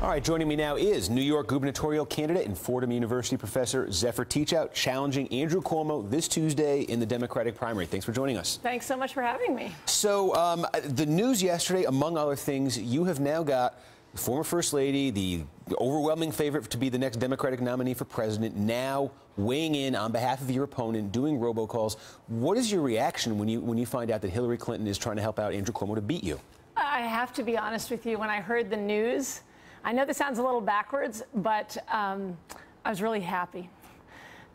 All right, joining me now is New York gubernatorial candidate and Fordham University professor Zephyr Teachout, challenging Andrew Cuomo this Tuesday in the Democratic primary. Thanks for joining us. Thanks so much for having me. So the news yesterday, among other things, you have now got the former First Lady, the overwhelming favorite to be the next Democratic nominee for president, now weighing in on behalf of your opponent, doing robocalls. What is your reaction when you find out that Hillary Clinton is trying to help out Andrew Cuomo to beat you? I have to be honest with you. When I heard the news, I know this sounds a little backwards, but I was really happy.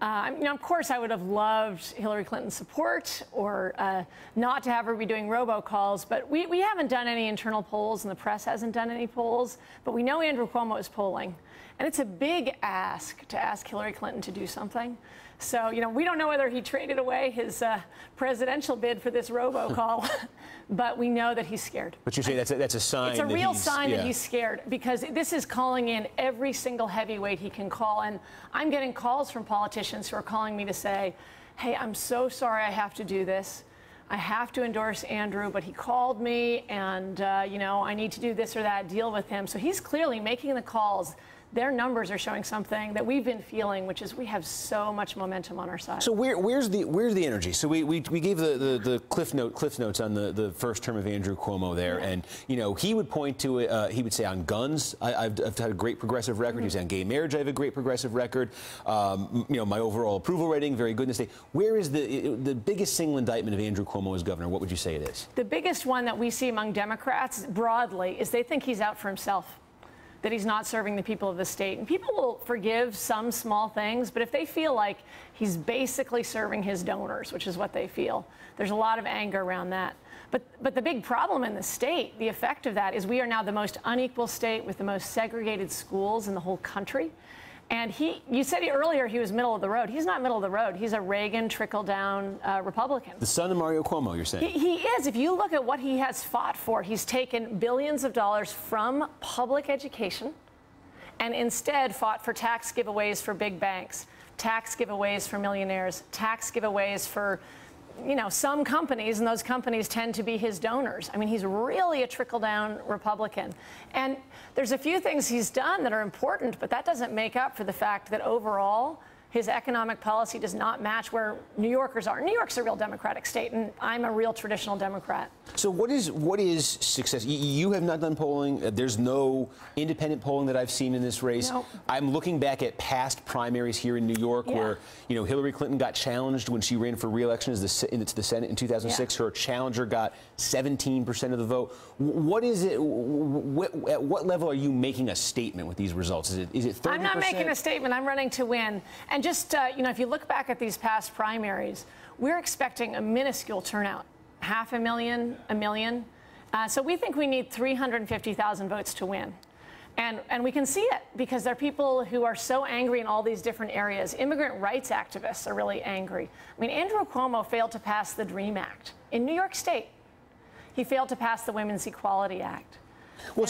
Of course, I would have loved Hillary Clinton's support or not to have her be doing robocalls, but we haven't done any internal polls and the press hasn't done any polls, but we know Andrew Cuomo is polling. And it's a big ask to ask Hillary Clinton to do something. So, we don't know whether he traded away his presidential bid for this robocall, but we know that he's scared. But you say that's a sign. It's a real sign that he's scared, because this is calling in every single heavyweight he can call. And I'm getting calls from politicians who are calling me to say, hey, I'm so sorry I have to do this. I have to endorse Andrew, but he called me and, I need to do this or that deal with him. So he's clearly making the calls. Their numbers are showing something that we've been feeling, which is we have so much momentum on our side. So where's the energy? So we gave the cliff notes on the first term of Andrew Cuomo there, yeah. And he would point to it. He would say on guns, I've had a great progressive record. He was on gay marriage, I have a great progressive record. My overall approval rating, very good in the state. Where is the biggest single indictment of Andrew Cuomo as governor? What would you say it is? The biggest one that we see among Democrats broadly is they think he's out for himself, that he's not serving the people of the state. And people will forgive some small things, but if they feel like he's basically serving his donors, which is what they feel, there's a lot of anger around that. But the big problem in the state, the effect of that, is we are now the most unequal state with the most segregated schools in the whole country. And you said earlier he was middle of the road. He's not middle of the road. He's a Reagan trickle-down Republican. The son of Mario Cuomo, you're saying? He is. If you look at what he has fought for, he's taken billions of dollars from public education and instead fought for tax giveaways for big banks, tax giveaways for millionaires, tax giveaways for some companies, and those companies tend to be his donors. I mean, he's really a trickle-down Republican. And there's a few things he's done that are important, but that doesn't make up for the fact that overall, his economic policy does not match where New Yorkers are. New York's a real Democratic state, and I'm a real traditional Democrat. So what is success? You have not done polling. There's no independent polling that I've seen in this race. Nope. I'm looking back at past primaries here in New York where, Hillary Clinton got challenged when she ran for re-election to the Senate in 2006. Yeah. Her challenger got 17% of the vote. What is it? At what level are you making a statement with these results? Is it 30%? I'm not making a statement. I'm running to win. And just, if you look back at these past primaries, we're expecting a minuscule turnout, 500,000, 1 million. So we think we need 350,000 votes to win. And we can see it because there are people who are so angry in all these different areas. Immigrant rights activists are really angry. I mean, Andrew Cuomo failed to pass the DREAM Act in New York State. He failed to pass the Women's Equality Act. Well,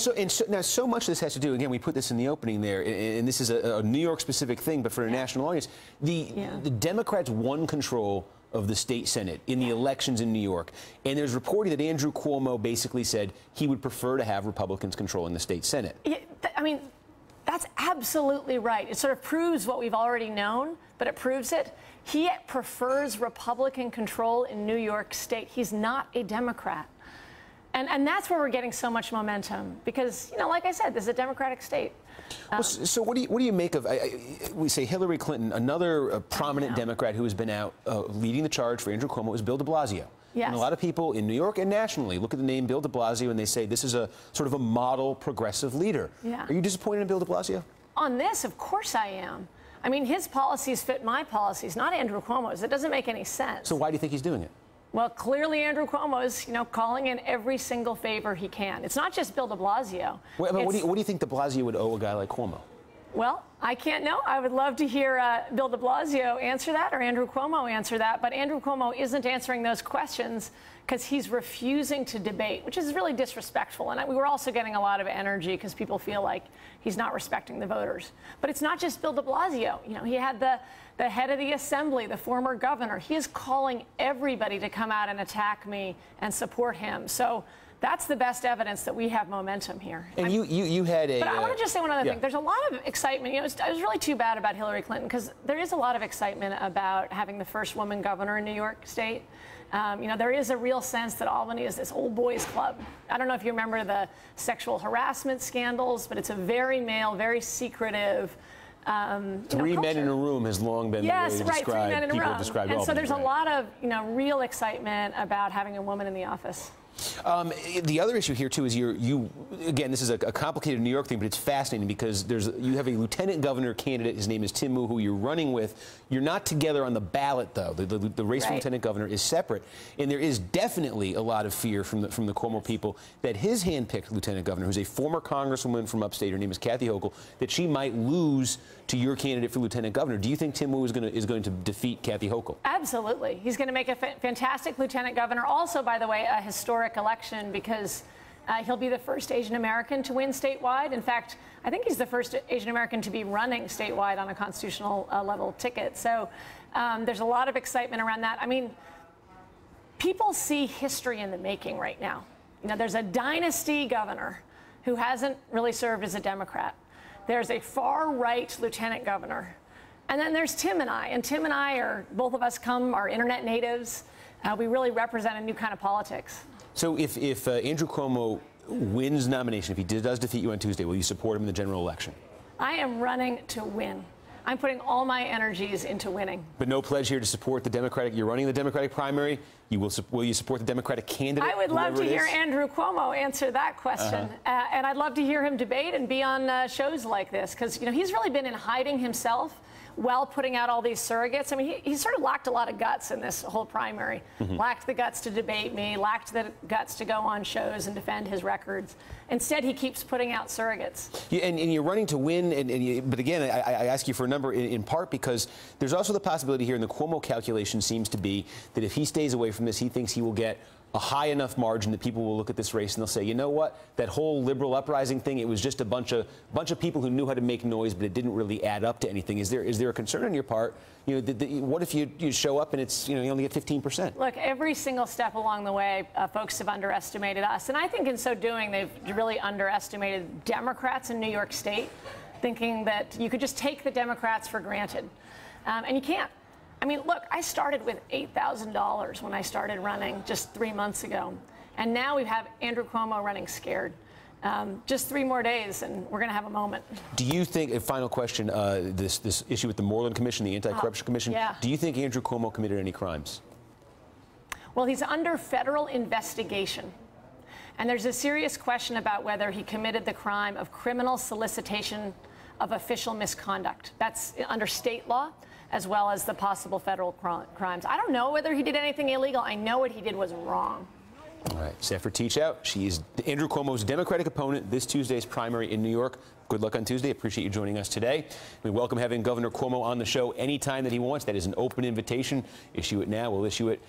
now so much of this has to do, again, we put this in the opening there, and this is a New York-specific thing, but for a national audience, the Democrats won control of the state Senate in the elections in New York, and there's reporting that Andrew Cuomo basically said he would prefer to have Republicans controlling the state Senate. I mean, that's absolutely right. It sort of proves what we've already known, but it proves it. He prefers Republican control in New York State. He's not a Democrat. And that's where we're getting so much momentum because, like I said, this is a Democratic state. So what do you make of, we say Hillary Clinton, another prominent Democrat who has been out leading the charge for Andrew Cuomo is Bill de Blasio. Yes. And a lot of people in New York and nationally look at the name Bill de Blasio and they say this is a sort of a model progressive leader. Yeah. Are you disappointed in Bill de Blasio? On this, of course I am. I mean, his policies fit my policies, not Andrew Cuomo's. It doesn't make any sense. So why do you think he's doing it? Well, clearly Andrew Cuomo is, calling in every single favor he can. It's not just Bill de Blasio. What do you think de Blasio would owe a guy like Cuomo? Well, I can't know. I would love to hear Bill de Blasio answer that or Andrew Cuomo answer that. But Andrew Cuomo isn't answering those questions because he's refusing to debate, which is really disrespectful. And we were also getting a lot of energy because people feel like he's not respecting the voters. But it's not just Bill de Blasio. You know, he had the head of the assembly, the former governor. He is calling everybody to come out and attack me and support him. So That's the best evidence that we have momentum here. And you had a... But I want to just say one other thing. There's a lot of excitement. You know, it was really too bad about Hillary Clinton because there is a lot of excitement about having the first woman governor in New York State. You know, there is a real sense that Albany is this old boys club. I don't know if you remember the sexual harassment scandals, but it's a very male, very secretive... Three men in a room has long been the way to describe, 3 men in a room. Describe and Albany, so there's a lot of, you know, real excitement about having a woman in the office. The other issue here, too, is again, this is a complicated New York thing, but it's fascinating because you have a lieutenant governor candidate. His name is Tim Wu, who you're running with. You're not together on the ballot, though. The race for lieutenant governor is separate. And there is definitely a lot of fear from the Cuomo people that his hand-picked lieutenant governor, who's a former congresswoman from upstate, her name is Kathy Hochul, that she might lose to your candidate for lieutenant governor. Do you think Tim Wu is going to defeat Kathy Hochul? Absolutely. He's going to make a fantastic lieutenant governor. Also, by the way, a historic election because he'll be the first Asian American to win statewide. In fact, I think he's the first Asian American to be running statewide on a constitutional level ticket. So there's a lot of excitement around that. I mean, people see history in the making right now. You know, there's a dynasty governor who hasn't really served as a Democrat. There's a far-right lieutenant governor. And then there's Tim and I. And Tim and I both of us are internet natives. We really represent a new kind of politics. So if Andrew Cuomo wins nomination, if he does defeat you on Tuesday, will you support him in the general election? I am running to win. I'm putting all my energies into winning. But no pledge here to support the Democratic. You're running the Democratic primary. Will you support the Democratic candidate? I would love to hear Andrew Cuomo answer that question, and I'd love to hear him debate and be on shows like this because you know he's really been in hiding himself while putting out all these surrogates. I mean, he sort of lacked a lot of guts in this whole primary. Lacked the guts to debate me, lacked the guts to go on shows and defend his records. Instead, he keeps putting out surrogates. Yeah, and you're running to win, but again, I ask you for a number in part because there's also the possibility here, and the Cuomo calculation seems to be that if he stays away from this, he thinks he will get a high enough margin that people will look at this race and they'll say, you know what, that whole liberal uprising thing, it was just a bunch of people who knew how to make noise, but it didn't really add up to anything. Is there a concern on your part? You know, what if you show up and it's, you know, you only get 15%? Look, every single step along the way, folks have underestimated us. And I think in so doing, they've really underestimated Democrats in New York State, thinking that you could just take the Democrats for granted. And you can't. I mean, look, I started with $8,000 when I started running just 3 months ago. And now we have Andrew Cuomo running scared. Just 3 more days, and we're going to have a moment. Do you think, a final question, this issue with the Moreland Commission, the Anti-Corruption Commission, do you think Andrew Cuomo committed any crimes? Well, he's under federal investigation. And there's a serious question about whether he committed the crime of criminal solicitation of official misconduct. That's under state law, as well as the possible federal crimes. I don't know whether he did anything illegal. I know what he did was wrong. All right, Zephyr Teachout. She is Andrew Cuomo's Democratic opponent this Tuesday's primary in New York. Good luck on Tuesday. Appreciate you joining us today. We welcome having Governor Cuomo on the show anytime that he wants. That is an open invitation. Issue it now. We'll issue it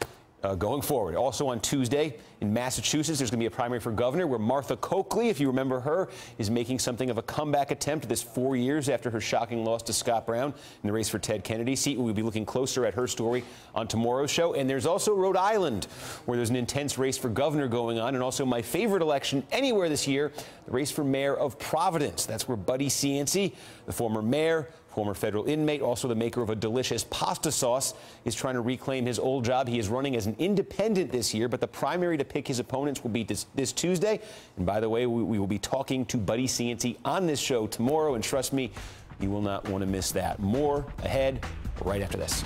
going forward. Also on Tuesday in Massachusetts, there's going to be a primary for governor where Martha Coakley, if you remember her, is making something of a comeback attempt this 4 years after her shocking loss to Scott Brown in the race for Ted Kennedy's seat. We'll be looking closer at her story on tomorrow's show. And there's also Rhode Island, where there's an intense race for governor going on, and also my favorite election anywhere this year, the race for mayor of Providence. That's where Buddy Cianci, the former mayor, former federal inmate, also the maker of a delicious pasta sauce, is trying to reclaim his old job. He is running as an independent this year, but the primary to pick his opponents will be this Tuesday. And by the way, we will be talking to Buddy Cianci on this show tomorrow, and trust me, you will not want to miss that. More ahead right after this.